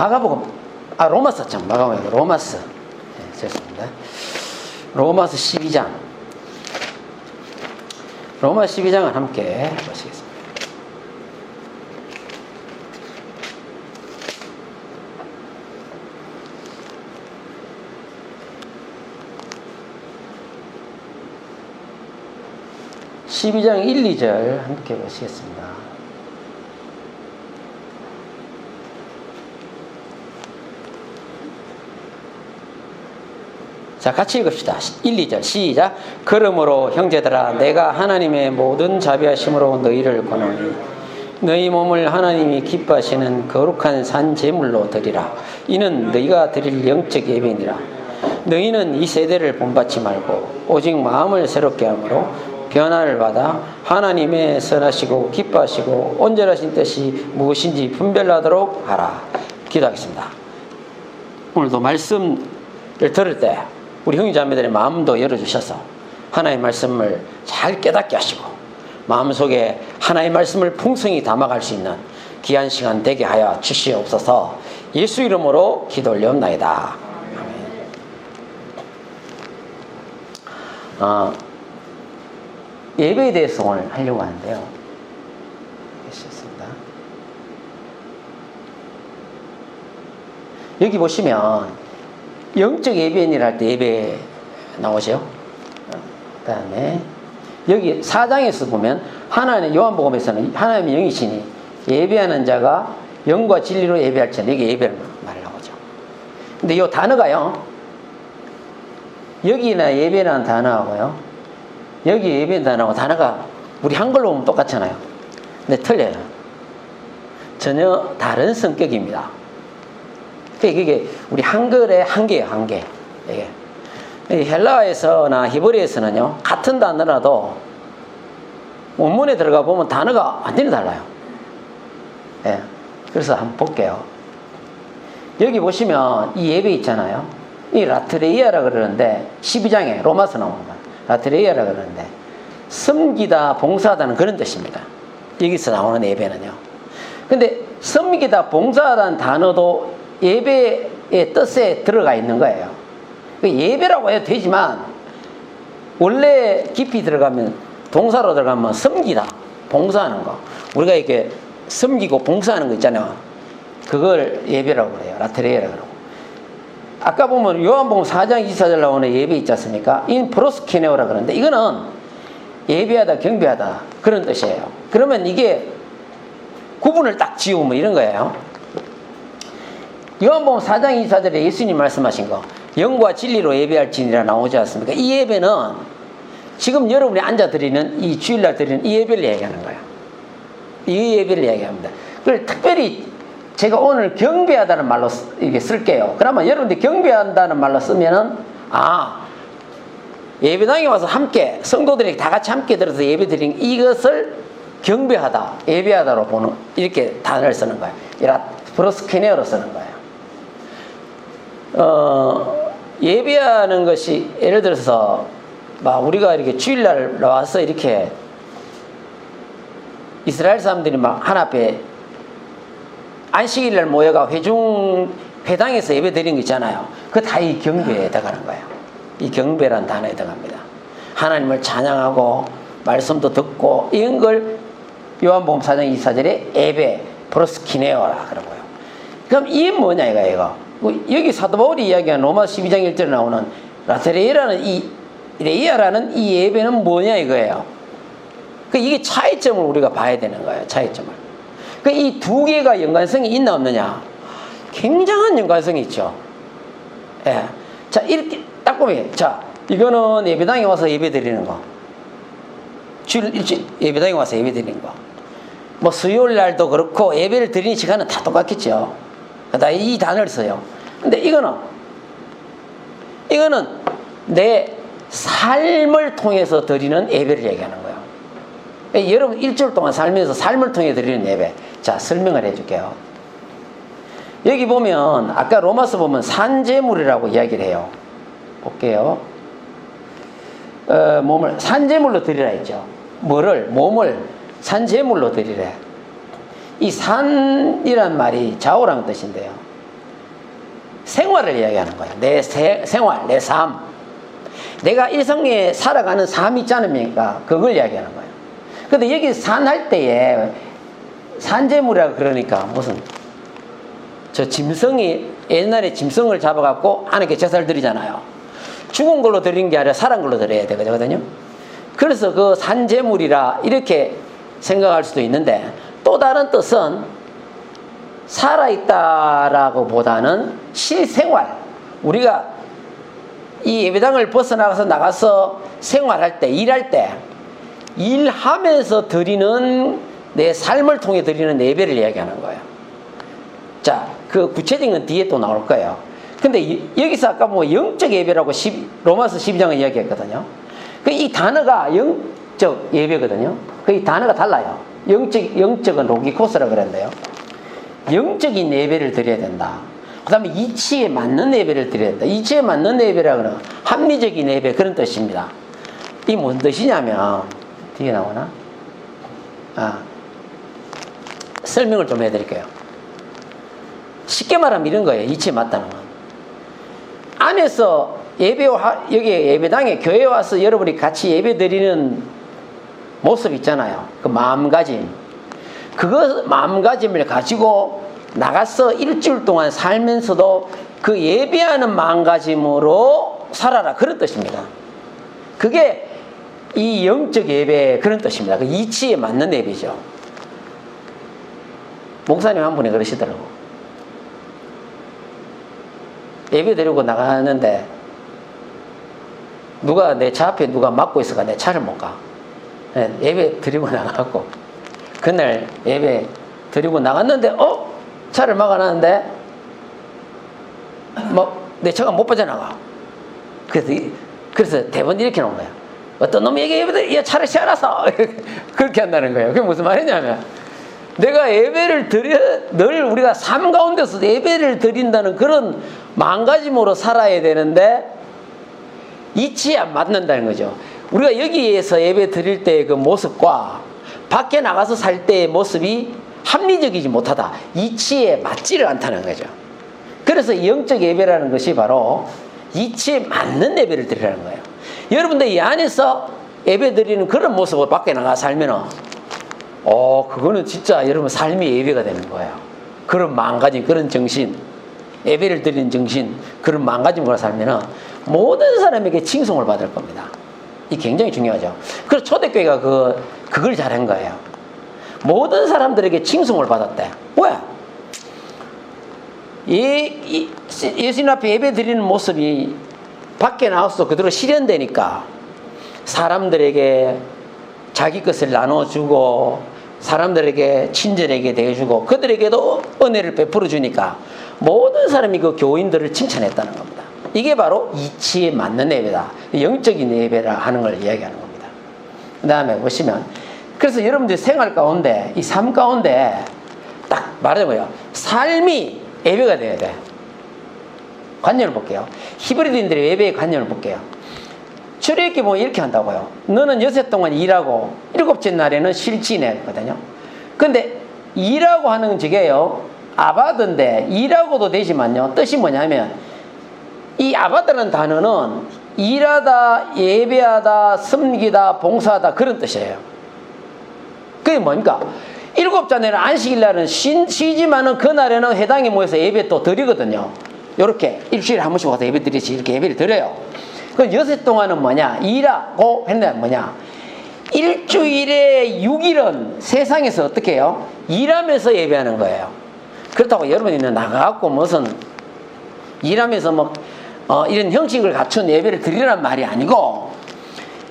마가복음, 로마서 참, 마가복음 아니고 로마서. 네, 죄송합니다. 로마서 12장. 로마 12장을 함께 보시겠습니다. (12장) 1, 2절 함께 보시겠습니다. 자, 같이 읽읍시다. 1, 2절 시작. 그러므로 형제들아, 내가 하나님의 모든 자비하심으로 너희를 권하노니 너희 몸을 하나님이 기뻐하시는 거룩한 산 제물로 드리라. 이는 너희가 드릴 영적 예배니라. 너희는 이 세대를 본받지 말고 오직 마음을 새롭게 함으로 변화를 받아 하나님의 선하시고 기뻐하시고 온전하신 뜻이 무엇인지 분별하도록 하라. 기도하겠습니다. 오늘도 말씀을 들을 때 우리 형제자매들의 마음도 열어주셔서 하나님의 말씀을 잘 깨닫게 하시고 마음속에 하나님의 말씀을 풍성히 담아갈 수 있는 귀한 시간 되게 하여 주시옵소서. 예수 이름으로 기도 올려옵나이다. 아멘. 예배에 대해서 오늘 하려고 하는데요. 여기 보시면 영적 예배인이라 할 때 예배 나오죠. 그 다음에 여기 4장에서 보면 하나님, 요한복음에서는 하나님의 영이시니 예배하는 자가 영과 진리로 예배할지니 여기 예배를 말을 나오죠. 근데 이 단어가요, 여기나 예배라는 단어하고요, 여기 예배는 단어가 우리 한글로 보면 똑같잖아요. 근데 틀려요. 전혀 다른 성격입니다. 이게 우리 한글의 한계예요, 한계. 이게 헬라어에서나 히브리어에서는요, 같은 단어라도 원문에 들어가 보면 단어가 완전히 달라요. 예. 그래서 한번 볼게요. 여기 보시면 이 예배 있잖아요. 이 라트레이아라 그러는데 12장에 로마서 나오는 거예요. 라트레이아라 그러는데 섬기다, 봉사하다는 그런 뜻입니다. 여기서 나오는 예배는요. 근데 섬기다, 봉사하다는 단어도 예배의 뜻에 들어가 있는 거예요. 예배라고 해도 되지만 원래 깊이 들어가면 동사로 들어가면 섬기다, 봉사하는 거, 우리가 이렇게 섬기고 봉사하는 거 있잖아요. 그걸 예배라고 그래요. 라트레이아라고 그러고, 아까 보면 요한복음 4장 24절 나오는 예배 있지 않습니까? 인 프로스키네오라 그러는데 이거는 예배하다, 경배하다 그런 뜻이에요. 그러면 이게 구분을 딱 지우면 이런 거예요. 요한복음 4장 24절에 예수님 말씀하신 거, 영과 진리로 예배할지니라 나오지 않습니까? 이 예배는 지금 여러분이 앉아드리는 이 주일날 드리는 이 예배를 얘기하는 거예요. 이 예배를 얘기합니다. 그걸 특별히 제가 오늘 경배하다는 말로 이렇게 쓸게요. 그러면 여러분들 경배한다는 말로 쓰면은, 예배당에 와서 함께 성도들이 다 같이 함께 들어서 예배 드리는 이것을 경배하다, 예배하다로 보는, 이렇게 단어를 쓰는 거예요. 프로스케네어로 쓰는 거예요. 예배하는 것이 예를 들어서 막 우리가 이렇게 주일날 나와서 이렇게 이스라엘 사람들이 막 하나 앞에 안식일날 모여가 회당에서 예배 드리는 거 있잖아요. 그거 다 이 경배에 해당하는 거예요. 이 경배란 단어에 해당합니다. 하나님을 찬양하고 말씀도 듣고 이런 걸 요한복음 4장 24절에 예배, 프로스키네오라 그러고요. 그럼 이게 뭐냐 이거. 여기 사도 바울이 이야기한 로마 12장 1절에 나오는 라트레이아라는 이 예배는 뭐냐 이거예요. 이게 차이점을 우리가 봐야 되는 거예요. 차이점을. 이 두 개가 연관성이 있나 없느냐? 굉장한 연관성이 있죠. 예. 자, 이렇게 딱 보면, 자, 이거는 예배당에 와서 예배 드리는 거. 주일 예배당에 와서 예배 드리는 거. 뭐 수요일 날도 그렇고 예배를 드리는 시간은 다 똑같겠죠. 다 이 단어를 써요. 근데 이거는 내 삶을 통해서 드리는 예배를 얘기하는 거예요. 여러분 일주일 동안 살면서 삶을 통해 드리는 예배. 자, 설명을 해줄게요. 여기 보면 아까 로마서 보면 산제물이라고 이야기를 해요. 볼게요. 몸을 산제물로 드리라 했죠. 몸을 산제물로 드리래. 이 산이란 말이 좌우라는 뜻인데요. 생활을 이야기하는 거예요. 내 생활, 내 삶. 내가 일상에 살아가는 삶이 있지 않습니까? 그걸 이야기하는 거예요. 근데 여기 산할 때에 산재물이라 그러니까 무슨 저 짐승이 옛날에 짐승을 잡아갖고 하나님께 제사를 드리잖아요. 죽은 걸로 드리는 게 아니라 살은 걸로 드려야 되거든요. 그래서 그 산재물이라 이렇게 생각할 수도 있는데 또 다른 뜻은 살아있다라고 보다는 실생활. 우리가 이 예배당을 나가서 생활할 때, 일할 때, 일하면서 드리는 내 삶을 통해 드리는 예배를 이야기하는 거예요. 자, 그 구체적인 건 뒤에 또 나올 거예요. 근데 여기서 아까 뭐 영적 예배라고 로마서 12장을 이야기했거든요. 이 단어가 영적 예배거든요. 이 단어가 달라요. 영적은 로기코스라 그랬는데요. 영적인 예배를 드려야 된다. 그 다음에 이치에 맞는 예배를 드려야 된다. 이치에 맞는 예배라고 하는 합리적인 예배 그런 뜻입니다. 이게 무슨 뜻이냐면 뒤에 나오나? 설명을 좀 해드릴게요. 쉽게 말하면 이런 거예요. 이치에 맞다는 건. 안에서 여기 예배당에 교회에 와서 여러분이 같이 예배 드리는 모습 있잖아요. 그 마음가짐. 그거 마음가짐을 가지고 나가서 일주일 동안 살면서도 그 예배하는 마음가짐으로 살아라. 그런 뜻입니다. 그게 이 영적 예배 그런 뜻입니다. 그 이치에 맞는 예배죠. 목사님 한 분이 그러시더라고. 예배 드리고 나가는데 누가 내 차 앞에 누가 막고 있어가 내 차를 못 가. 예배 드리고 나가고 그날 예배 드리고 나갔는데 차를 막아놨는데 내 차가 못 빠져나가. 그래서 대본 이렇게 놓은 거야. 어떤 놈이 예배 차를 세워놨어. 그렇게 한다는 거예요. 그게 무슨 말이냐면 내가 예배를 늘 우리가 삶 가운데서 예배를 드린다는 그런 마음가짐으로 살아야 되는데 이치에 안 맞는다는 거죠. 우리가 여기에서 예배 드릴 때의 그 모습과 밖에 나가서 살 때의 모습이 합리적이지 못하다. 이치에 맞지를 않다는 거죠. 그래서 영적 예배라는 것이 바로 이치에 맞는 예배를 드리라는 거예요. 여러분들 이 안에서 예배 드리는 그런 모습으로 밖에 나가 살면은 그거는 진짜 여러분 삶의 예배가 되는 거예요. 그런 마음가짐, 그런 정신, 예배를 드리는 정신, 그런 마음가짐으로 살면은 모든 사람에게 칭송을 받을 겁니다. 이게 굉장히 중요하죠. 그래서 초대교회가 그걸 잘한 거예요. 모든 사람들에게 칭송을 받았대. 왜? 예수님 앞에 예배 드리는 모습이 밖에 나와서 그대로 실현되니까 사람들에게 자기 것을 나눠주고 사람들에게 친절하게 대해주고 그들에게도 은혜를 베풀어 주니까 모든 사람이 그 교인들을 칭찬했다는 겁니다. 이게 바로 이치에 맞는 예배다. 영적인 예배라 하는 걸 이야기하는 겁니다. 그 다음에 보시면 그래서 여러분들 생활 가운데 이 삶 가운데 딱 말하자고요. 삶이 예배가 돼야 돼. 관념을 볼게요. 히브리인들의 예배의 관념을 볼게요. 출애굽기 보면 이렇게 한다고요. 너는 여섯 동안 일하고 일곱째 날에는 쉴 지내거든요. 근데 일하고 하는 저게요. 아바드인데 일하고도 되지만요. 뜻이 뭐냐면 이 아바드라는 단어는 일하다, 예배하다, 섬기다, 봉사하다 그런 뜻이에요. 그게 뭡니까? 일곱째 날에는 안식일 날은 쉬지만은 그날에는 회당에 모여서 예배 또 드리거든요. 이렇게 일주일에 한 번씩 와서 예배 드리지 이렇게 예배를 드려요. 그 여섯 동안은 뭐냐? 일하고 했는데 뭐냐? 일주일에 6일은 세상에서 어떻게 해요? 일하면서 예배하는 거예요. 그렇다고 여러분이 나가갖고 무슨 일하면서 이런 형식을 갖춘 예배를 드리란 말이 아니고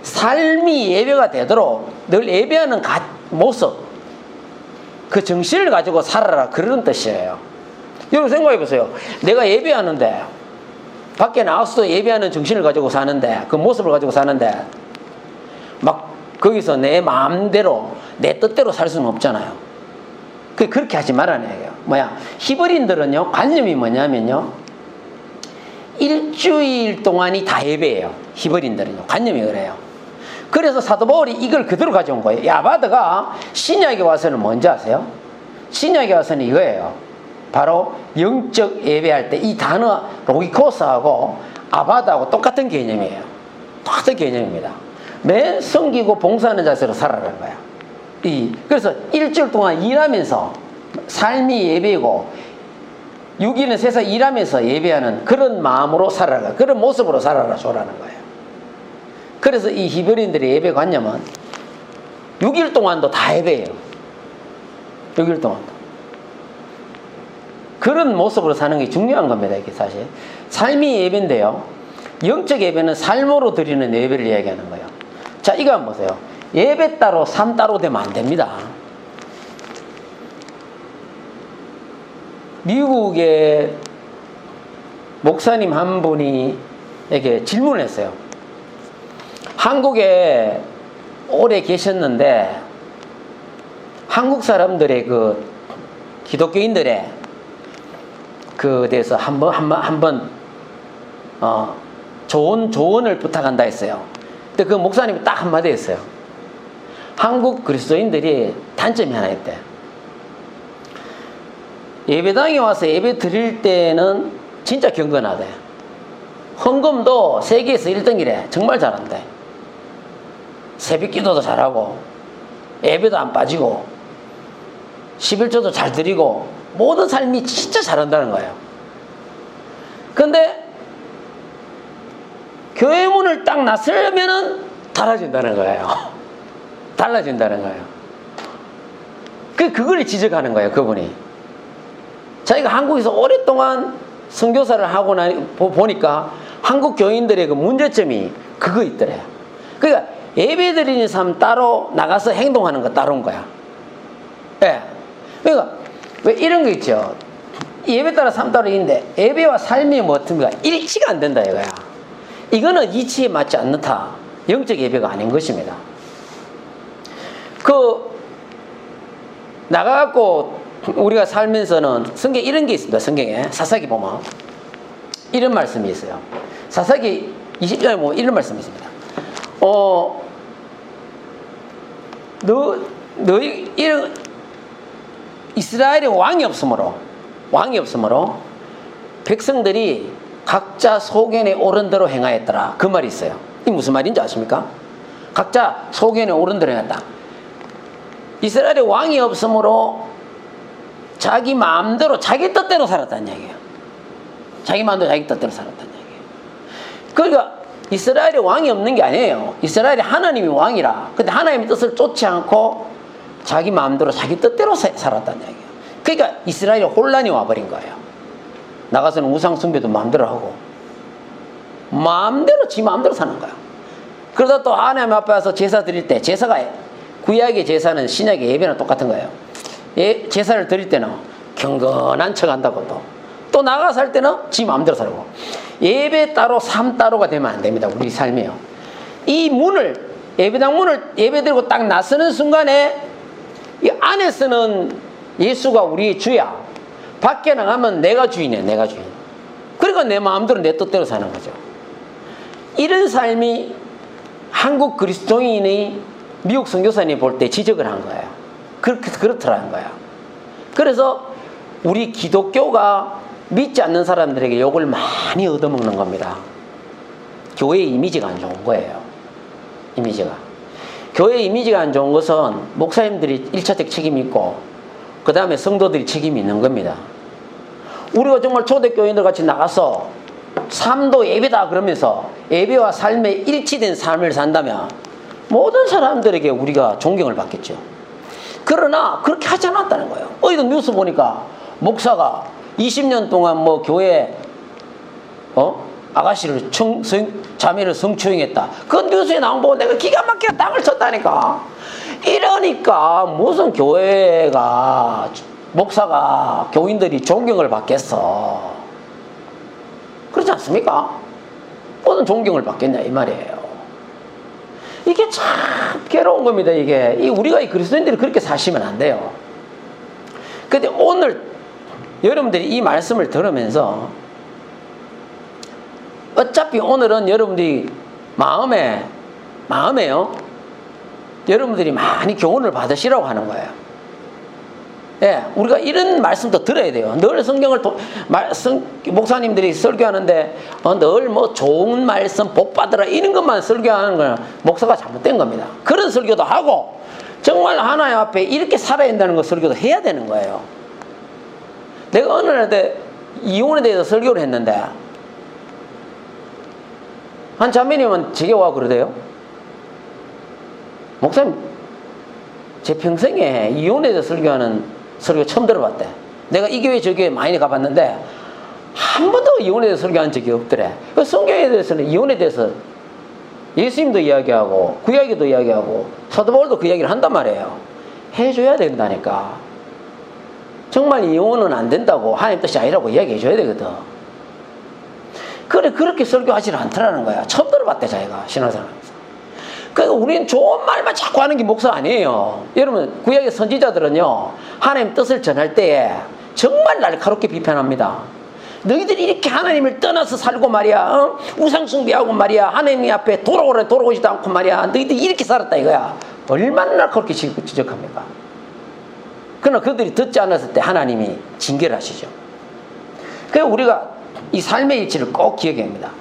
삶이 예배가 되도록 늘 예배하는 모습 그 정신을 가지고 살아라 그런 뜻이에요. 여러분 생각해 보세요. 내가 예배하는데 밖에 나와서도 예배하는 정신을 가지고 사는데 그 모습을 가지고 사는데 막 거기서 내 마음대로 내 뜻대로 살 수는 없잖아요. 그렇게 하지 말라는 얘기예요. 히브리인들은요 관념이 뭐냐면요 일주일 동안이 다 예배예요. 히브리인들은요 관념이 그래요. 그래서 사도 바울이 이걸 그대로 가져온 거예요. 야바드가 신약에 와서는 뭔지 아세요? 신약에 와서는 이거예요. 바로 영적 예배할 때 이 단어 로기코스하고 아바다하고 똑같은 개념이에요. 똑같은 개념입니다. 매일 섬기고 봉사하는 자세로 살아라는 거야. 그래서 일주일 동안 일하면서 삶이 예배이고 6일은 세상 일하면서 예배하는 그런 마음으로 살아라, 그런 모습으로 살아라 줘라는 거예요. 그래서 이 히브리인들의 예배 관념은 6일 동안도 다 예배예요. 6일 동안도. 그런 모습으로 사는 게 중요한 겁니다. 이게 사실 삶이 예배인데요, 영적 예배는 삶으로 드리는 예배를 이야기하는 거예요. 자, 이거 한번 보세요. 예배 따로 삶 따로 되면 안 됩니다. 미국의 목사님 한 분이 에게 질문을 했어요. 한국에 오래 계셨는데 한국 사람들의 그 기독교인들의 그 대해서 한번 조언을 부탁한다 했어요. 근데 그 목사님이 딱 한마디 했어요. 한국 그리스도인들이 단점이 하나 있대. 예배당에 와서 예배 드릴 때는 진짜 경건하대. 헌금도 세계에서 1등이래. 정말 잘한대. 새벽 기도도 잘하고 예배도 안 빠지고 11조도 잘 드리고 모든 삶이 진짜 잘한다는 거예요. 근데 교회 문을 딱 나서려면은 달라진다는 거예요. 달라진다는 거예요. 그걸 지적하는 거예요, 그분이. 자기가 한국에서 오랫동안 선교사를 하고 보니까 한국 교인들의 그 문제점이 그거 있더래요. 그러니까 예배 드리는 삶 따로 나가서 행동하는 거 따로인 거야. 예. 그러니까 왜 이런 거 있죠. 예배 따라 삶 따로 있는데 예배와 삶이 뭐 어떻습니까? 일치가 안 된다 이거야. 이거는 이치에 맞지 않는다. 영적 예배가 아닌 것입니다. 나가갖고 우리가 살면서는 성경에 이런 게 있습니다. 성경에 사사기 보면 이런 말씀이 있어요. 사사기 20장에 보면 이런 말씀이 있습니다. 너희 이런 이스라엘에 왕이 없으므로 백성들이 각자 소견에 오른 대로 행하였더라. 그 말이 있어요. 이게 무슨 말인지 아십니까? 각자 소견에 오른 대로 행했다. 이스라엘에 왕이 없으므로 자기 마음대로 자기 뜻대로 살았다는 얘기예요. 자기 마음대로 자기 뜻대로 살았다는 얘기예요. 그러니까 이스라엘에 왕이 없는 게 아니에요. 이스라엘에 하나님이 왕이라. 근데 하나님의 뜻을 쫓지 않고 자기 마음대로 자기 뜻대로 살았다는 얘기예요. 그러니까 이스라엘에 혼란이 와버린 거예요. 나가서는 우상 숭배도 마음대로 하고 지 마음대로 사는 거예요. 그러다 또 하나님 앞에 와서 제사 드릴 때, 제사가 구약의 제사는 신약의 예배랑 똑같은 거예요. 제사를 드릴 때는 경건한 척 한다고 또 나가서 할 때는 지 마음대로 살고, 예배 따로 삶 따로가 되면 안 됩니다. 우리 삶이요. 이 문을, 예배당 문을 예배 드리고 딱 나서는 순간에 이 안에서는 예수가 우리 주야. 밖에 나가면 내가 주인이야. 내가 주인. 그러니까 내 마음대로 내 뜻대로 사는 거죠. 이런 삶이 한국 그리스도인이 미국 선교사님이 볼 때 지적을 한 거예요. 그렇더라는 거예요. 그래서 우리 기독교가 믿지 않는 사람들에게 욕을 많이 얻어먹는 겁니다. 교회의 이미지가 안 좋은 거예요. 이미지가. 교회의 이미지가 안 좋은 것은 목사님들이 1차적 책임이 있고 그 다음에 성도들이 책임이 있는 겁니다. 우리가 정말 초대교인들 같이 나가서 삶도 예배다 그러면서 예배와 삶에 일치된 삶을 산다면 모든 사람들에게 우리가 존경을 받겠죠. 그러나 그렇게 하지 않았다는 거예요. 어디도 뉴스 보니까 목사가 20년 동안 뭐 교회 아가씨를 자매를 성추행했다. 그 뉴스에 나온 거 보고 내가 기가 막히게 땅을 쳤다니까. 이러니까 무슨 교회가 목사가 교인들이 존경을 받겠어. 그렇지 않습니까? 무슨 존경을 받겠냐 이 말이에요. 이게 참 괴로운 겁니다. 이게 우리가 이 그리스도인들이 그렇게 사시면 안 돼요. 근데 오늘 여러분들이 이 말씀을 들으면서 어차피 오늘은 여러분들이 마음에요. 여러분들이 많이 교훈을 받으시라고 하는 거예요. 예, 우리가 이런 말씀도 들어야 돼요. 늘 성경을 목사님들이 설교하는데 늘 뭐 좋은 말씀 복 받으라 이런 것만 설교하는 건 목사가 잘못된 겁니다. 그런 설교도 하고 정말 하나님 앞에 이렇게 살아야 된다는 거 설교도 해야 되는 거예요. 내가 어느 날 때 이혼에 대해서 설교를 했는데 한 자매님은 제게 와 그러대요. 목사님, 제 평생에 이혼에 대해서 설교하는 설교 처음 들어봤대. 내가 이 교회 저 교회 많이 가봤는데 한 번도 이혼에 대해서 설교한 적이 없더래. 그 성경에 대해서는 이혼에 대해서 예수님도 이야기하고 구약에도 이야기하고 사도 바울도 그 이야기를 한단 말이에요. 해줘야 된다니까. 정말 이혼은 안 된다고 하나님 뜻이 아니라고 이야기해줘야 되거든. 그래 그렇게 설교하지 않더라는 거야. 처음 들어봤대 자기가 신앙생활하면서. 그러니까 우리는 좋은 말만 자꾸 하는 게 목사 아니에요. 여러분 구약의 선지자들은요 하나님 뜻을 전할 때에 정말 날카롭게 비판합니다. 너희들이 이렇게 하나님을 떠나서 살고 말이야, 우상 숭배하고 말이야, 하나님 앞에 돌아오지도 않고 말이야, 너희들이 이렇게 살았다 이거야. 얼마나 날카롭게 지적합니까? 그러나 그들이 듣지 않았을 때 하나님이 징계를 하시죠. 그래서 우리가 이 삶의 이치를 꼭 기억해야 합니다.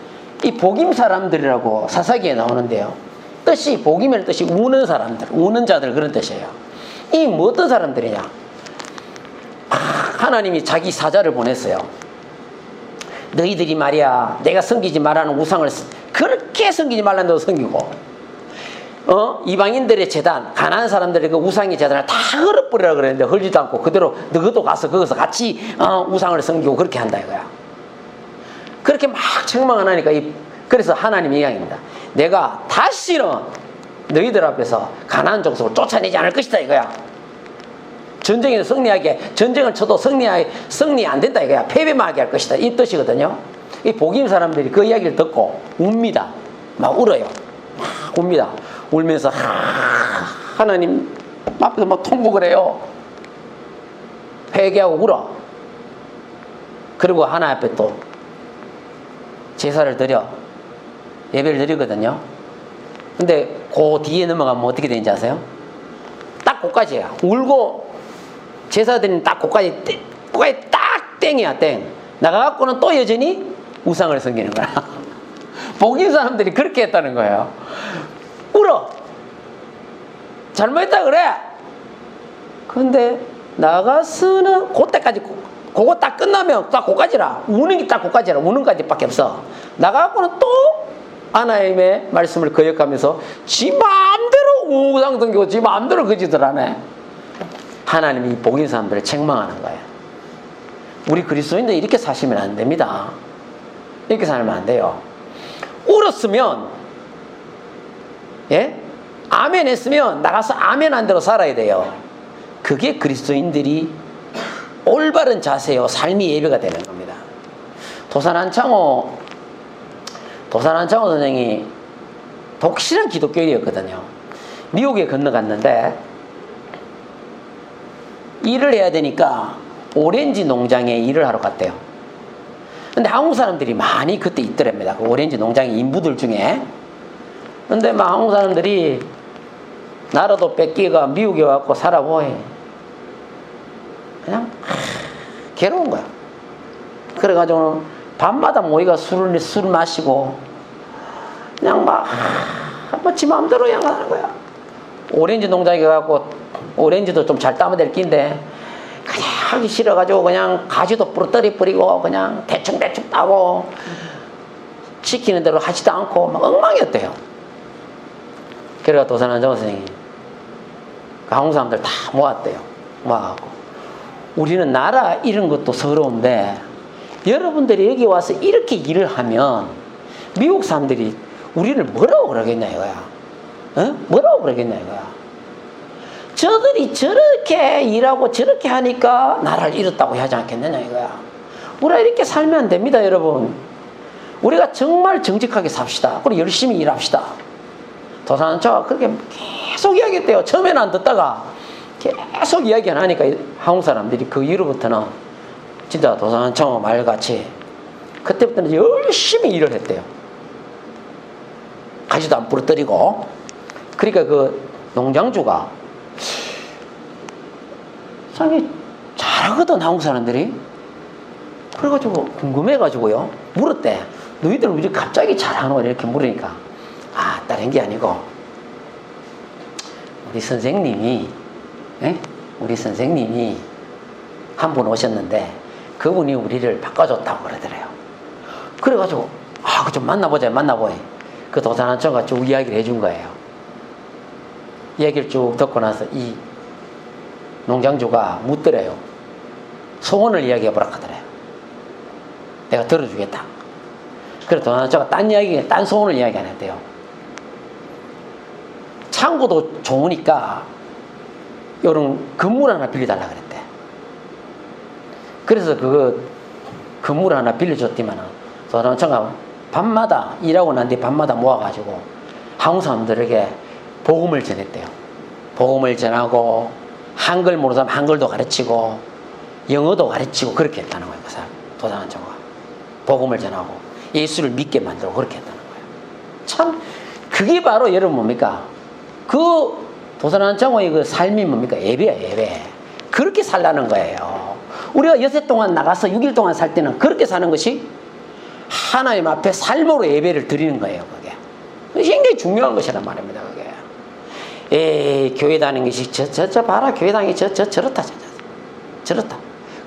이 복임 사람들이라고 사사기에 나오는데요, 뜻이 복임이라는 뜻이 우는 사람들, 우는 자들 그런 뜻이에요. 이 뭐 어떤 사람들이냐? 하나님이 자기 사자를 보냈어요. 너희들이 말이야 내가 섬기지 말라는 우상을 그렇게 섬기지 말라는 데도 섬기고 이방인들의 제단, 가난한 사람들의 그 우상의 제단을 다 헐어버리라 그랬는데 헐지도 않고 그대로 너희도 가서 거기서 같이 우상을 섬기고 그렇게 한다 이거야. 그렇게 막 책망을 하니까 그래서 하나님의 이야기입니다. 내가 다시는 너희들 앞에서 가난한 족속을 쫓아내지 않을 것이다 이거야. 전쟁에서 전쟁을 쳐도 승리 안 된다 이거야. 패배만 하게 할 것이다 이 뜻이거든요. 이 복임 사람들이 그 이야기를 듣고 웁니다. 막 울어요. 막 웁니다. 울면서 하나님 앞에서 막 통곡을 해요. 회개하고 울어. 그리고 하나님 앞에 또 제사를 드려 예배를 드리거든요. 근데 그 뒤에 넘어가면 어떻게 되는지 아세요? 딱 그까지야. 울고 제사 드리는 딱 그까지 딱 땡이야 땡. 나가갖고는 또 여전히 우상을 섬기는 거야. 복임 사람들이 그렇게 했다는 거예요. 울어. 잘못했다 그래. 근데 나가서는 그때까지 그거 딱 끝나면 딱 그까지라. 우는 게 딱 그까지라. 우는 까지밖에 없어. 나가갖고는 또 하나님의 말씀을 거역하면서 지 마음대로 우상 섬기고 지 마음대로 그 짓을 하네. 하나님이 복임 사람들을 책망하는 거예요. 우리 그리스도인들 이렇게 사시면 안 됩니다. 이렇게 살면 안 돼요. 울었으면 아멘 했으면 나가서 아멘 한 대로 살아야 돼요. 그게 그리스도인들이 올바른 자세요 삶이 예배가 되는 겁니다. 도산 안창호 선생이 독실한 기독교인이었거든요. 미국에 건너갔는데 일을 해야 되니까 오렌지 농장에 일을 하러 갔대요. 근데 한국 사람들이 많이 그때 있더랍니다. 그 오렌지 농장의 인부들 중에. 근데 막 한국 사람들이 나라도 뺏기가 미국에 와서 살아보이. 그냥 괴로운 거야. 그래가지고 밤마다 모이가 술 마시고 그냥 막 지 마음대로 그냥 하는 거야. 오렌지 농장에 가고 오렌지도 좀 잘 따면 될 낀데 그냥 하기 싫어가지고 그냥 가지도 부러뜨리 뿌리고 그냥 대충 따고 시키는 대로 하지도 않고 막 엉망이었대요. 그래가 도산 안창호 선생님이 한국 사람들 다 모았대요. 모아갖고 우리는 나라 이런 것도 서러운데 여러분들이 여기 와서 이렇게 일을 하면 미국 사람들이 우리를 뭐라고 그러겠냐 이거야. 뭐라고 그러겠냐 이거야. 저들이 저렇게 일하고 저렇게 하니까 나라를 잃었다고 하지 않겠느냐 이거야. 우리가 이렇게 살면 안 됩니다 여러분. 우리가 정말 정직하게 삽시다. 그리고 열심히 일합시다. 도산 안창호가 그렇게 계속 이야기했대요. 처음에는 안 듣다가 계속 이야기 안 하니까 한국 사람들이 그 이후로부터는 진짜 도산 안창호 말같이 그때부터는 열심히 일을 했대요. 가지도 안 부러뜨리고. 그러니까 그 농장주가 잘하거든, 한국 사람들이. 그래가지고 궁금해가지고요, 물었대. 너희들은 왜 갑자기 잘하노? 이렇게 물으니까, 아, 다른 게 아니고 우리 선생님이 한 분 오셨는데 그분이 우리를 바꿔줬다고 그러더래요. 그래가지고 그 좀 만나보자. 그 도산한청가 쭉 이야기를 해준 거예요. 이야기를 쭉 듣고 나서 이 농장주가 묻더래요. 소원을 이야기해보라 하더래요. 내가 들어주겠다. 그래서 도산한청가 딴 소원을 이야기 안 했대요. 창고도 좋으니까 이런 건물 하나 빌려달라 그랬대. 그래서 그 건물 하나 빌려줬더니만 도산한청가 밤마다 일하고 난 뒤에 밤마다 모아가지고 한국 사람들에게 복음을 전했대요. 복음을 전하고 한글 모르는 사람 한글도 가르치고 영어도 가르치고 그렇게 했다는 거예요. 그 사람 도산한청가 복음을 전하고 예수를 믿게 만들고 그렇게 했다는 거예요. 참 그게 바로 여러분 뭡니까? 그 도산한청의 그 삶이 뭡니까? 예배야, 예배. 그렇게 살라는 거예요. 우리가 여세 동안 나가서 6일 동안 살 때는 그렇게 사는 것이 하나님 앞에 삶으로 예배를 드리는 거예요. 그게 굉장히 중요한 것이란 말입니다. 그게 교회 다니는 것이 저 봐라, 교회 다니는 게 저렇다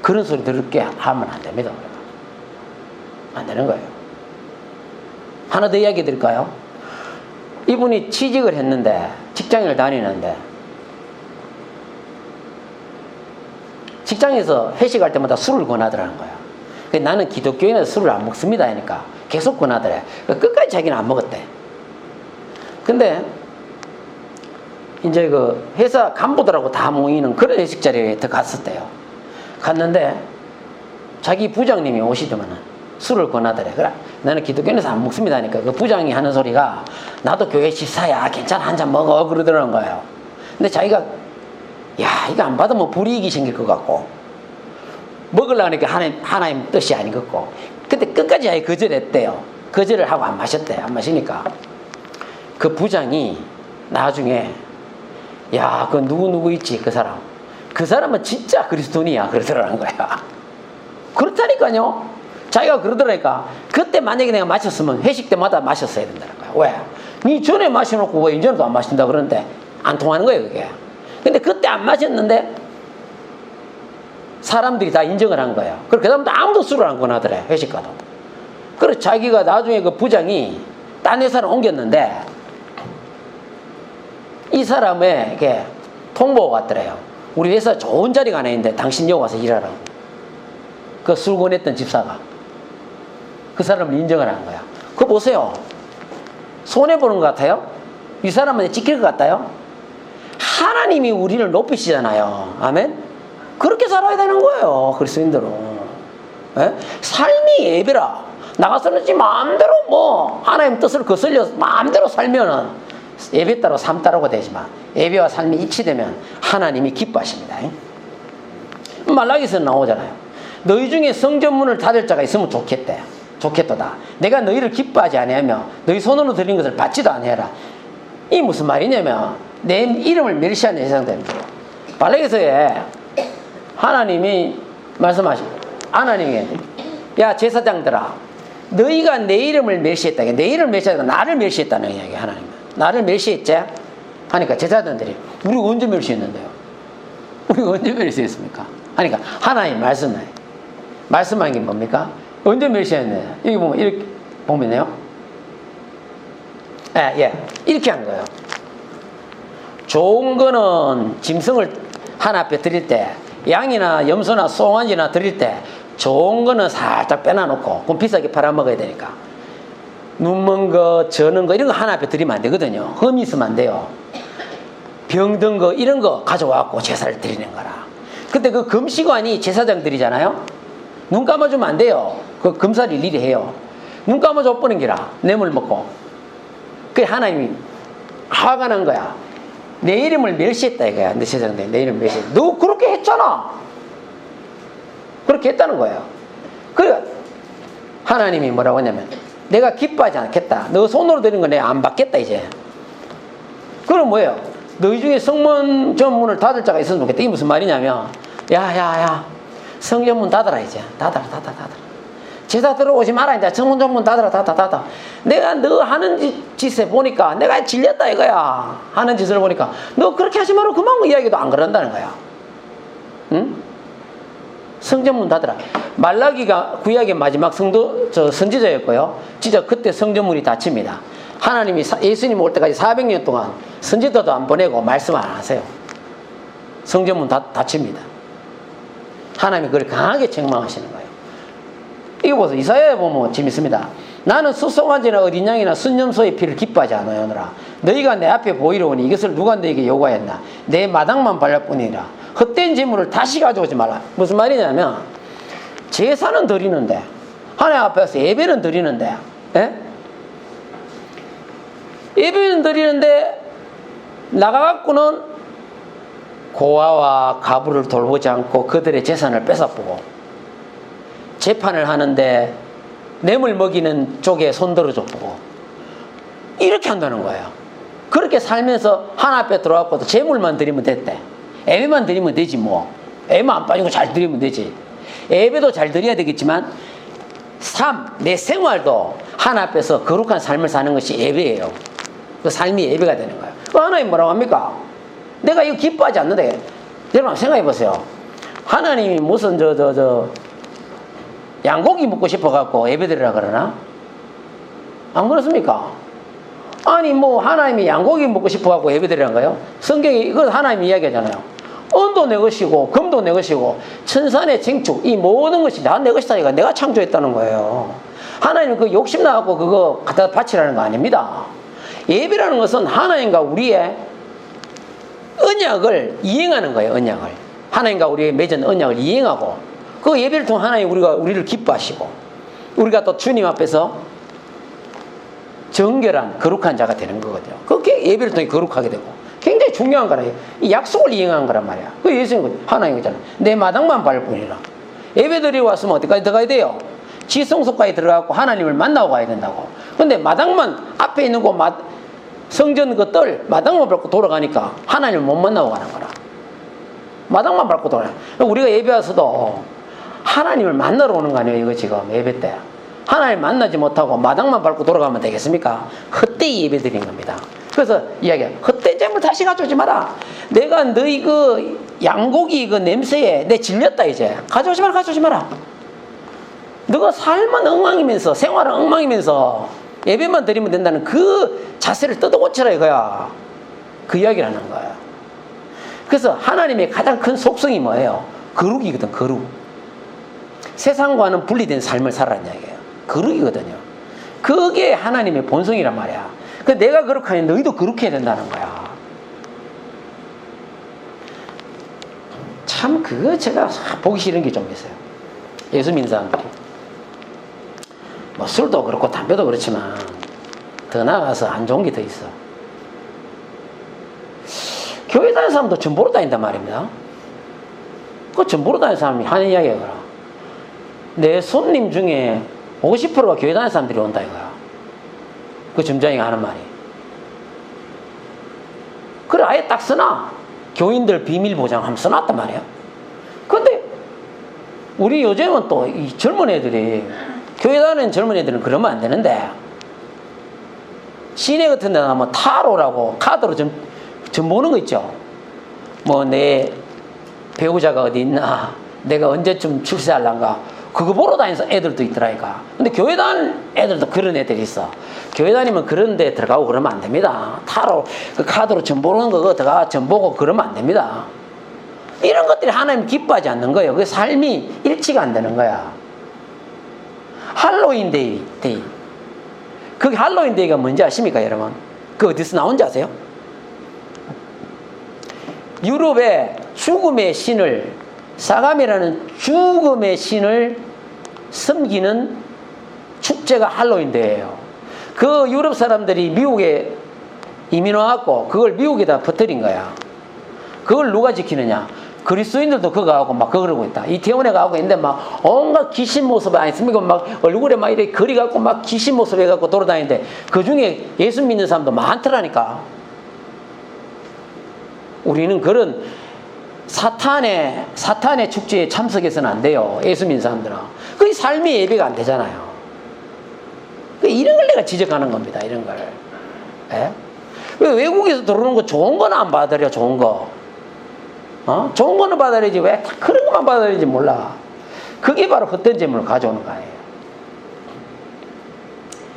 그런 소리 들을게 하면 안 됩니다. 안 되는 거예요. 하나 더 이야기 드릴까요? 이분이 취직을 했는데 직장을 다니는데 직장에서 회식할 때마다 술을 권하더라는 거예요. 나는 기독교인은 술을 안 먹습니다 하니까 계속 권하더래. 끝까지 자기는 안 먹었대. 근데 이제 그 회사 간부들하고 다 모이는 그런 회식 자리에 더 갔었대요. 갔는데 자기 부장님이 오시더만은 술을 권하더래. 그래, 나는 기독교인에서 안 먹습니다 하니까 그 부장이 하는 소리가 나도 교회 집사야, 괜찮아, 한 잔 먹어, 그러더라는 거예요. 근데 자기가 야, 이거 안 받으면 불이익이 생길 것 같고 먹으려니까 하나님 뜻이 아닌 것 같고, 근데 끝까지 아예 거절했대요. 거절을 하고 안 마셨대. 안 마시니까 그 부장이 나중에 야, 그 누구 있지, 그 사람은 진짜 그리스도인이야 그러더라는 거야. 그렇다니까요. 자기가 그러더라니까 그때 만약에 내가 마셨으면 회식 때마다 마셨어야 된다는 거야. 왜? 니 전에 마셔놓고 왜 이제는 또 안 마신다 그러는데 안 통하는 거예요, 그게. 근데 그때 안 마셨는데 사람들이 다 인정을 한 거예요. 그리고 그 다음부터 아무도 술을 안 권하더래, 회식 가도. 그래서 자기가 나중에 그 부장이 딴 회사를 옮겼는데 이 사람에게 통보가 왔더래요. 우리 회사 좋은 자리가 하나 있는데 당신 여기 와서 일하라고. 그 술 권했던 집사가 그 사람을 인정을 한 거야. 그거 보세요. 손해보는 것 같아요? 이 사람한테 찍힐 것 같아요? 하나님이 우리를 높이시잖아요. 아멘? 그렇게 살아야 되는 거예요, 그리스도인들은. 예? 삶이 예배라. 나가서는 지 마음대로 뭐 하나님 뜻을 거슬려 마음대로 살면은 예배 따로 삶 따로가 되지만 예배와 삶이 일치되면 하나님이 기뻐하십니다. 말라기에서 나오잖아요. 너희 중에 성전문을 닫을 자가 있으면 좋겠도다. 내가 너희를 기뻐하지 아니하며 너희 손으로 드린 것을 받지도 아니하라. 이 무슨 말이냐면 내 이름을 멸시하는 세상입니다. 말라기서에 하나님이 하나님이 야 제사장들아, 너희가 내 이름을 멸시했다. 내 이름을 멸시했다. 나를 멸시했다는 이야기. 하나님 나를 멸시했지? 하니까 제사장들이 우리가 언제 멸시했는데요? 우리가 언제 멸시했습니까? 하니까 하나님 말씀한 게 뭡니까? 언제 멸시했느냐? 여기 보면 이렇게 보면요. 이렇게 한 거예요. 좋은 거는 짐승을 하나 앞에 드릴 때, 양이나 염소나 송아지나 드릴 때 좋은 거는 살짝 빼놔놓고, 그럼 비싸게 팔아먹어야 되니까. 눈먼 거, 저는 거 이런 거 하나 앞에 드리면 안 되거든요. 흠이 있으면 안 돼요. 병든 거 이런 거 가져와갖고 제사를 드리는 거라. 근데 그 금시관이 제사장들이잖아요. 눈 감아주면 안 돼요. 그 금사를 일일이 해요. 눈 감아줘 버는 기라. 뇌물 먹고. 그게 하나님이 화가 난 거야. 내 이름을 멸시했다 이거야. 내 제사장들 내 이름을 멸시했다. 너 그렇게 했잖아. 그렇게 했다는 거예요. 그래 하나님이 뭐라고 하냐면 내가 기뻐하지 않겠다. 너 손으로 드린 거 내가 안 받겠다 이제. 그럼 뭐예요? 너희 중에 성문 전문을 닫을 자가 있었으면 좋겠다. 이게 무슨 말이냐면 야 성전문 닫아라 이제. 닫아라. 제사 들어오지 마라 이제. 성전문 닫아라. 내가 너 하는 짓에 보니까 내가 질렸다 이거야. 하는 짓을 보니까 너 그렇게 하지 마라. 그만 이야기도 안 그런다는 거야. 응? 성전문 닫아라. 말라기가 구약의 마지막 선지자였고요. 진짜 그때 성전문이 닫힙니다. 하나님이 예수님 올 때까지 400년 동안 선지자도 안 보내고 말씀 안 하세요. 성전문 닫힙니다. 하나님이 그걸 강하게 책망하시는 거예요. 이거 보세요. 이사야에 보면 재밌습니다. 나는 수송아지나 어린 양이나 순념소의 피를 기뻐하지 않으노라. 너희가 내 앞에 보이러 오니 이것을 누가 너에게 요구하였나. 내 마당만 발랄 뿐이라. 헛된 재물을 다시 가져오지 말라. 무슨 말이냐면 제사는 드리는데 하나님 앞에서 예배는 드리는데 예배는 드리는데 나가갖고는 고아와 가부를 돌보지 않고 그들의 재산을 뺏어보고 재판을 하는데 뇌물 먹이는 쪽에 손들어줘 보고 이렇게 한다는 거예요. 그렇게 살면서 하나님 앞에 들어왔고도 재물만 드리면 됐대. 예배만 드리면 되지 뭐. 예배만 안 빠지고 잘 드리면 되지. 예배도 잘 드려야 되겠지만 내 생활도 하나님 앞에서 거룩한 삶을 사는 것이 예배예요. 그 삶이 예배가 되는 거예요. 하나님 뭐라고 합니까? 내가 이거 기뻐하지 않는데. 여러분 생각해 보세요. 하나님이 무슨 양고기 먹고 싶어갖고 예배 드리라 그러나? 안 그렇습니까? 아니 뭐 하나님이 양고기 먹고 싶어갖고 예배 드리란가요? 성경에 이거 하나님이 이야기하잖아요. 은도 내 것이고 금도 내 것이고 천산의 쟁축 이 모든 것이 다 내 것이다. 이거 내가 창조했다는 거예요. 하나님은 그 욕심 나갖고 그거 갖다 바치라는 거 아닙니다. 예배라는 것은 하나님과 우리의 언약을 이행하는 거예요. 언약을 하나님과 우리의 맺은 언약을 이행하고 그 예배를 통해 하나님 우리를 기뻐하시고 우리가 또 주님 앞에서 정결한 거룩한 자가 되는 거거든요. 그게 예배를 통해 거룩하게 되고 굉장히 중요한 거라요. 이 약속을 이행한 거란 말이야. 그 예수님 하나님이잖아. 내 마당만 밟을 뿐이라. 예배 드리고 왔으면 어디까지 들어가야 돼요? 지성소까지 들어가고 하나님을 만나고 가야 된다고. 근데 마당만 앞에 있는 거 성전 그 뜰 마당만 밟고 돌아가니까 하나님을 못 만나고 가는 거라. 마당만 밟고 돌아가. 우리가 예배 와서도 하나님을 만나러 오는 거 아니에요? 이거 지금 예배 때 하나님 만나지 못하고 마당만 밟고 돌아가면 되겠습니까? 헛되이 예배 드린 겁니다. 그래서 이야기해. 헛된 재물 다시 가져오지 마라. 내가 너희 그 양고기 그 냄새에 내 질렸다 이제. 가져오지 마라. 너가 삶은 엉망이면서 생활은 엉망이면서 예배만 드리면 된다는 그 자세를 뜯어고치라 이거야. 그 이야기를 하는 거야. 그래서 하나님의 가장 큰 속성이 뭐예요? 거룩이거든. 거룩. 세상과는 분리된 삶을 살아라는 이야기예요. 거룩이거든요. 그게 하나님의 본성이란 말이야. 그 내가 거룩하니 너희도 거룩해야 된다는 거야. 참 그거 제가 보기 싫은 게 좀 있어요. 예수 믿는 사람들이 뭐 술도 그렇고 담배도 그렇지만 더 나아가서 안 좋은 게 더 있어. 교회 다니는 사람도 전 보러 다닌단 말입니다. 그 전 보러 다니는 사람이 하는 이야기야. 내 손님 중에 50%가 교회 다니는 사람들이 온다 이거야. 그 점장이가 하는 말이. 그래 아예 딱 써놔. 교인들 비밀 보장 한번 써놨단 말이야. 근데 우리 요즘은 또 이 젊은 애들이 교회 다니는 젊은 애들은 그러면 안 되는데 시내 같은 데 가면 타로라고 카드로 좀 보는 거 있죠. 뭐 내 배우자가 어디 있나, 내가 언제쯤 출세할란가, 그거 보러 다니는 애들도 있더라니까. 근데 교회 다니는 애들도 그런 애들이 있어. 교회 다니면 그런 데 들어가고 그러면 안 됩니다. 타로 그 카드로 점 보는 거 들어가 점 보고 그러면 안 됩니다. 이런 것들이 하나님 기뻐하지 않는 거예요. 그 삶이 일치가 안 되는 거야. 할로윈 데이. 그게 할로윈 데이가 뭔지 아십니까, 여러분? 그 어디서 나온지 아세요? 유럽의 죽음의 신을, 사감이라는 죽음의 신을 섬기는 축제가 할로윈 데이예요. 그 유럽 사람들이 미국에 이민 와갖고 그걸 미국에다 퍼뜨린 거야. 그걸 누가 지키느냐? 그리스도인들도 그거 하고 막 그러고 있다. 이태원에 가고 있는데 막 온갖 귀신 모습 아니습니까? 막 얼굴에 막 이렇게 그리 갖고 막 귀신 모습 해갖고 돌아다니는데 그 중에 예수 믿는 사람도 많더라니까. 우리는 그런 사탄의 축제에 참석해서는 안 돼요. 예수 믿는 사람들은. 그 삶이 예배가 안 되잖아요. 이런 걸 내가 지적하는 겁니다. 이런 걸. 예? 왜 외국에서 들어오는 거 좋은 거는 안 받아들여, 좋은 거. 좋은 거는 받아들이지, 왜 그런 것만 받아들이지 몰라. 그게 바로 헛된 재물을 가져오는 거예요.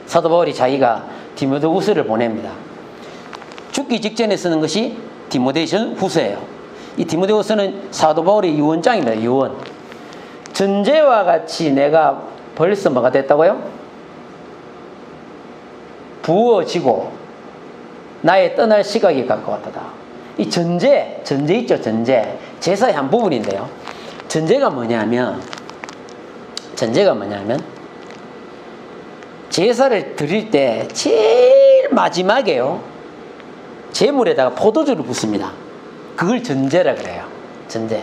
사도 바울이 자기가 디모데후서를 보냅니다. 죽기 직전에 쓰는 것이 디모데전 후서예요. 이 디모데후서는 사도 바울의 유언장입니다. 유언. 전제와 같이 내가 벌써 뭐가 됐다고요? 부어지고 나의 떠날 시각이 가까웠다. 이 전제 있죠, 전제. 제사의 한 부분인데요. 전제가 뭐냐면 제사를 드릴 때 제일 마지막에요, 제물에다가 포도주를 붓습니다. 그걸 전제라 그래요. 전제.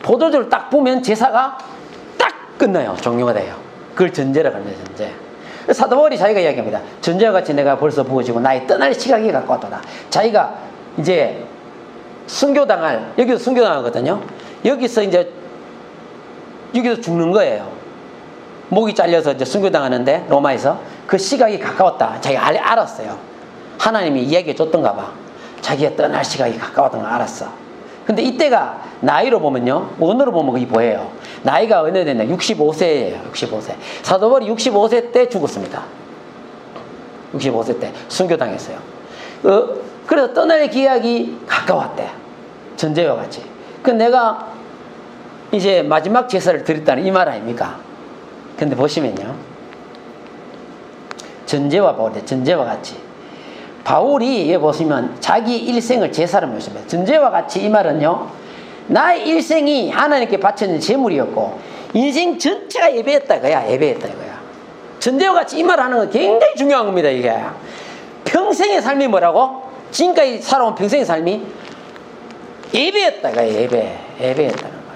포도주를 딱 부으면 제사가 딱 끝나요. 종료가 돼요. 그걸 전제라 그럽니다. 전제. 사도 바울이 자기가 이야기합니다. 전제와 같이 내가 벌써 부어지고 나의 떠날 시각이 가까웠다. 자기가 이제 여기서 순교당하거든요. 여기서 죽는 거예요. 목이 잘려서 이제 순교당하는데, 로마에서 그 시각이 가까웠다. 자기가 알았어요. 하나님이 이야기해 줬던가 봐. 자기가 떠날 시각이 가까웠던 걸 알았어. 근데 이때가 나이로 보면요, 원으로 보면 그게 보여요. 나이가 어느 됐냐? 65세예요. 65세. 사도 바울이 65세 때 죽었습니다. 65세 때 순교당했어요. 그래서 떠날 기약이 가까웠대. 전제와 같이. 그 내가 이제 마지막 제사를 드렸다는 이 말 아닙니까? 근데 보시면요, 전제와 같이. 바울이 여기 보시면 자기 일생을 제사로 모십니다. 전제와 같이 이 말은요, 나의 일생이 하나님께 바쳐진 제물이었고 인생 전체가 예배했다 이거야. 예배했다 이거야. 전제와 같이 이 말 하는 건 굉장히 중요한 겁니다. 이게 평생의 삶이 뭐라고? 지금까지 살아온 평생의 삶이 예배였다 이거야. 예배했다는 거예요.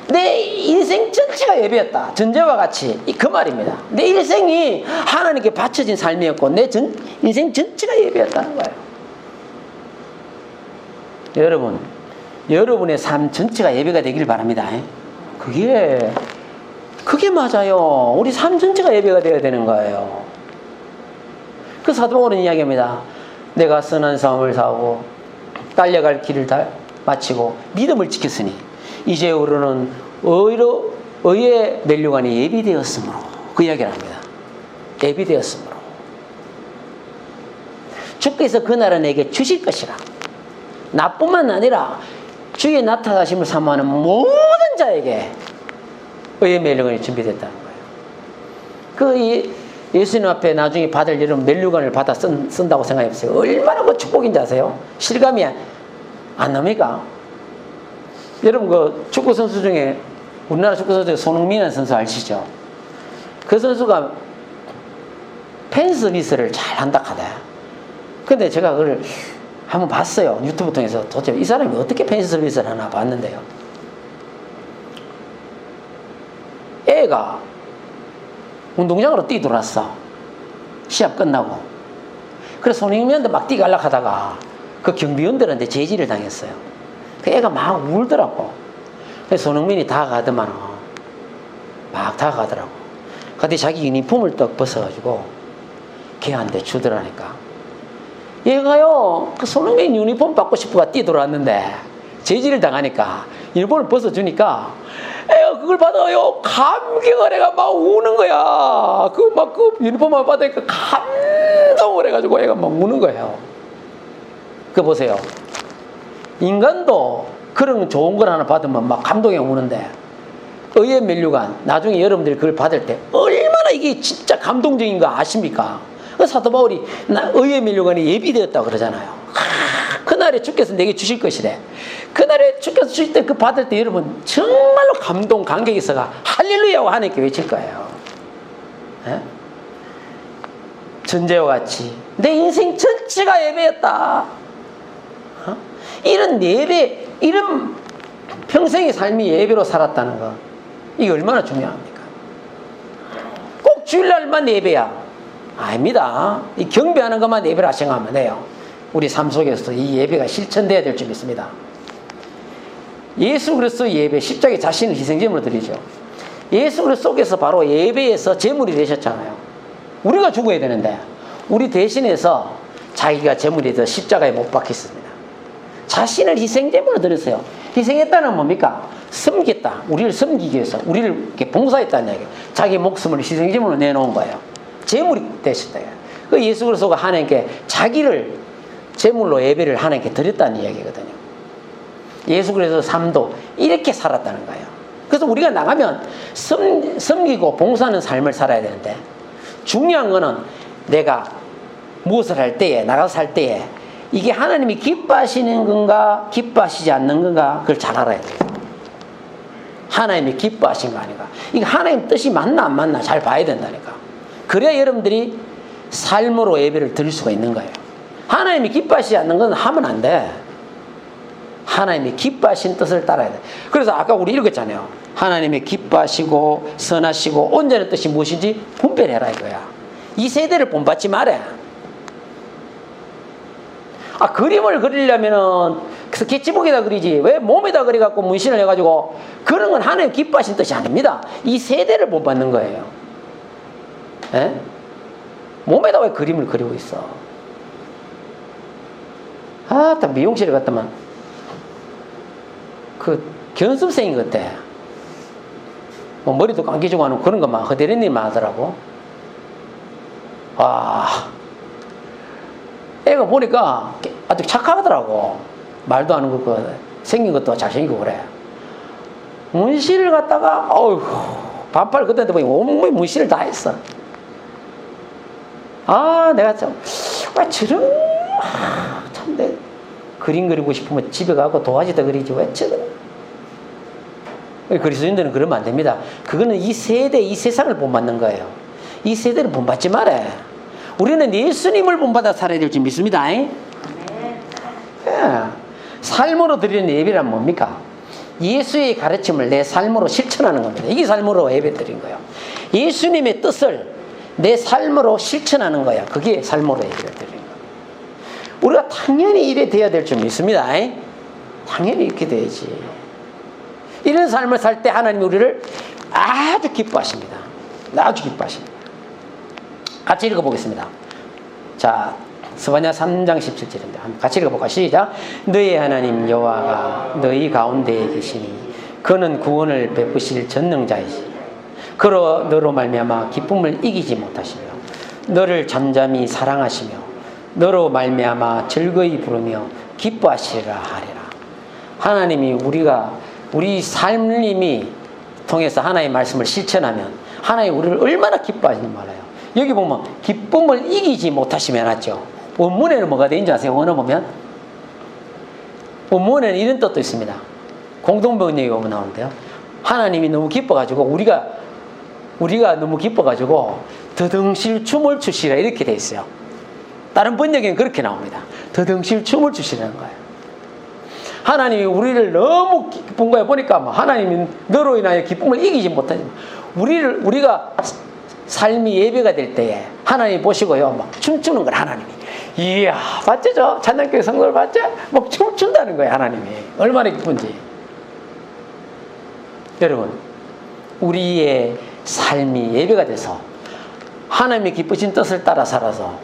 내 인생 전체가 예배였다. 전제와 같이 그 말입니다. 내 일생이 하나님께 바쳐진 삶이었고 내 인생 전체가 예배였다는 거예요. 여러분의 삶 전체가 예배가 되길 바랍니다. 그게 맞아요. 우리 삶 전체가 예배가 되어야 되는 거예요. 그 사도 바울은 이야기합니다. 내가 선한 삶을 사고 달려갈 길을 다 마치고 믿음을 지켰으니 이제으로는 의의 면류관이 예비되었으므로, 그 이야기를 합니다. 예비되었으므로 주께서 그날은 내게 주실 것이라. 나뿐만 아니라 주의 나타나심을 사모하는 모든 자에게 의의 면류관이 준비됐다는 거예요. 예수님 앞에 나중에 받을 여러분 면류관을 받아 쓴다고 생각해보세요. 얼마나 그 축복인지 아세요? 실감이 안 납니까? 여러분 그 축구 선수 중에, 우리나라 축구 선수 중에 손흥민이라는 선수 아시죠? 그 선수가 팬 서비스를 잘 한다 하다. 근데 제가 그걸 한번 봤어요. 유튜브 통해서. 도대체 이 사람이 어떻게 팬 서비스를 하나 봤는데요. 애가 운동장으로 뛰돌았어. 시합 끝나고. 그래서 손흥민한테 막 뛰갈락 하다가 그 경비원들한테 제지를 당했어요. 그 애가 막 울더라고. 그래서 손흥민이 다가가더만 막 다가가더라고. 근데 자기 유니폼을 딱 벗어가지고 걔한테 주더라니까. 얘가요, 그 손흥민 유니폼 받고 싶어가 뛰돌았는데 제지를 당하니까 유니폼을 벗어주니까 애가 그걸 받아요. 감격을 해가 막 우는 거야. 그 유니폼만 받으니까 감동을 해가지고 애가 막 우는 거예요. 그거 보세요. 인간도 그런 좋은 걸 하나 받으면 막 감동해 우는데, 의의 면류관, 나중에 여러분들이 그걸 받을 때 얼마나 이게 진짜 감동적인 거 아십니까? 사도 바울이 의의 면류관이 예비되었다고 그러잖아요. 그날에 주께서 내게 주실 것이래. 그날에 주께서 주실 때 그 받을 때 여러분 정말로 감동, 감격이 있어가 할렐루야고 하나님께 외칠 거예요. 예? 전제와 같이 내 인생 전체가 예배였다. 이런 예배, 이런 평생의 삶이 예배로 살았다는 거, 이게 얼마나 중요합니까? 꼭 주일날만 예배야. 아닙니다. 이 경배하는 것만 예배라 생각하면 돼요. 우리 삶 속에서도 이 예배가 실천돼야 될 줄 믿습니다. 예수 그리스도 예배, 십자가에 자신을 희생제물로 드리죠. 예수 그리스도 속에서 바로 예배에서 제물이 되셨잖아요. 우리가 죽어야 되는데 우리 대신해서 자기가 제물이 되어 십자가에 못 박혔습니다. 자신을 희생제물로 드렸어요. 희생했다는 뭡니까? 섬겼다. 우리를 섬기기 위해서 우리를 이렇게 봉사했다는 얘기예요. 자기 목숨을 희생제물로 내놓은 거예요. 제물이 되셨다. 그 예수 그리스도가 하나님께 자기를 제물로 예배를 하나님께 드렸다는 이야기거든요. 예수 그리스도 삶도 이렇게 살았다는 거예요. 그래서 우리가 나가면 섬기고 봉사하는 삶을 살아야 되는데, 중요한 거는 내가 무엇을 할 때에, 나가서 살 때에 이게 하나님이 기뻐하시는 건가 기뻐하시지 않는 건가, 그걸 잘 알아야 돼요. 하나님이 기뻐하신 거 아닌가, 이게 하나님 뜻이 맞나 안 맞나 잘 봐야 된다니까. 그래야 여러분들이 삶으로 예배를 드릴 수가 있는 거예요. 하나님이 기뻐하시지 않는 건 하면 안 돼. 하나님이 기뻐하신 뜻을 따라야 돼. 그래서 아까 우리 읽었잖아요. 하나님이 기뻐하시고 선하시고 온전한 뜻이 무엇인지 분별해라 이거야. 이 세대를 본받지 말아. 그림을 그리려면은 스케치북에다 그리지 왜 몸에다 그려갖고 문신을 해가지고, 그런 건 하나님 기뻐하신 뜻이 아닙니다. 이 세대를 본받는 거예요. 에? 몸에다 왜 그림을 그리고 있어? 딱 미용실에 갔더만 그 견습생인 것 같아. 뭐 머리도 감기주고 하는 그런 것만 허대리는 일만 하더라고. 애가 보니까 아주 착하더라고. 말도 안 하고 생긴 것도 잘생기고 그래. 문신을 갖다가 반팔 그때 보니 온몸에 문신을 다 했어. 내가 참 왜 저런 참 내 그림 그리고 싶으면 집에 가고 도화지도 그리지 왜 저런. 그리스도인들은 그러면 안 됩니다. 그거는 이 세대, 이 세상을 본받는 거예요. 이 세대를 본받지 말아요. 우리는 예수님을 본받아 살아야 될 줄 믿습니다. 네. 삶으로 드리는 예배란 뭡니까? 예수의 가르침을 내 삶으로 실천하는 겁니다. 이게 삶으로 예배 드린 거예요. 예수님의 뜻을 내 삶으로 실천하는 거야. 그게 삶으로 예배를 드리는 거예요. 우리가 당연히 이래 돼야 될 줄 믿습니다. 당연히 이렇게 돼야지. 이런 삶을 살 때 하나님이 우리를 아주 기뻐하십니다. 아주 기뻐하십니다. 같이 읽어보겠습니다. 자, 스바냐 3장 17절입니다. 같이 읽어볼까요? 시작. 너희 하나님 여호와가 너희 가운데에 계시니 그는 구원을 베푸실 전능자이시. 그로 너로 말미암아 기쁨을 이기지 못하시며 너를 잠잠히 사랑하시며 너로 말미암아 즐거이 부르며 기뻐하시리라 하리라. 하나님이 우리 삶님이 통해서 하나님의 말씀을 실천하면 하나님 우리를 얼마나 기뻐하시는 말이에요. 여기 보면 기쁨을 이기지 못하시면 하죠. 원문에는 뭐가 되는지 아세요? 원어 보면 원문에는 이런 뜻도 있습니다. 공동번역이 보면 나오는데요. 하나님이 너무 기뻐가지고 우리가 너무 기뻐가지고 더덩실 춤을 추시라 이렇게 돼 있어요. 다른 번역에는 그렇게 나옵니다. 더덩실 춤을 추시라는 거예요. 하나님이 우리를 너무 기쁜 거야. 보니까 하나님이 너로 인하여 기쁨을 이기지 못하지만 우리가 삶이 예배가 될 때에 하나님이 보시고요 막 춤추는 걸 하나님이 이야 봤죠? 저 찬양교회 성도를 봤죠? 막 춤춘다는 거예요. 하나님이 얼마나 기쁜지. 여러분 우리의 삶이 예배가 돼서 하나님의 기쁘신 뜻을 따라 살아서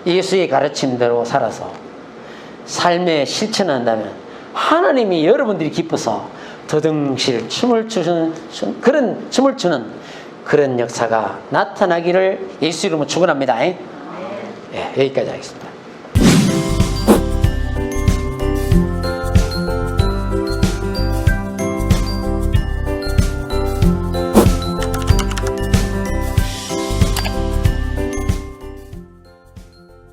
예수의 가르침대로 살아서 삶에 실천한다면 하나님이 여러분들이 기뻐서 더덩실 춤을 추는 그런 역사가 나타나기를 예수 이름으로 축원합니다. 여기까지 하겠습니다.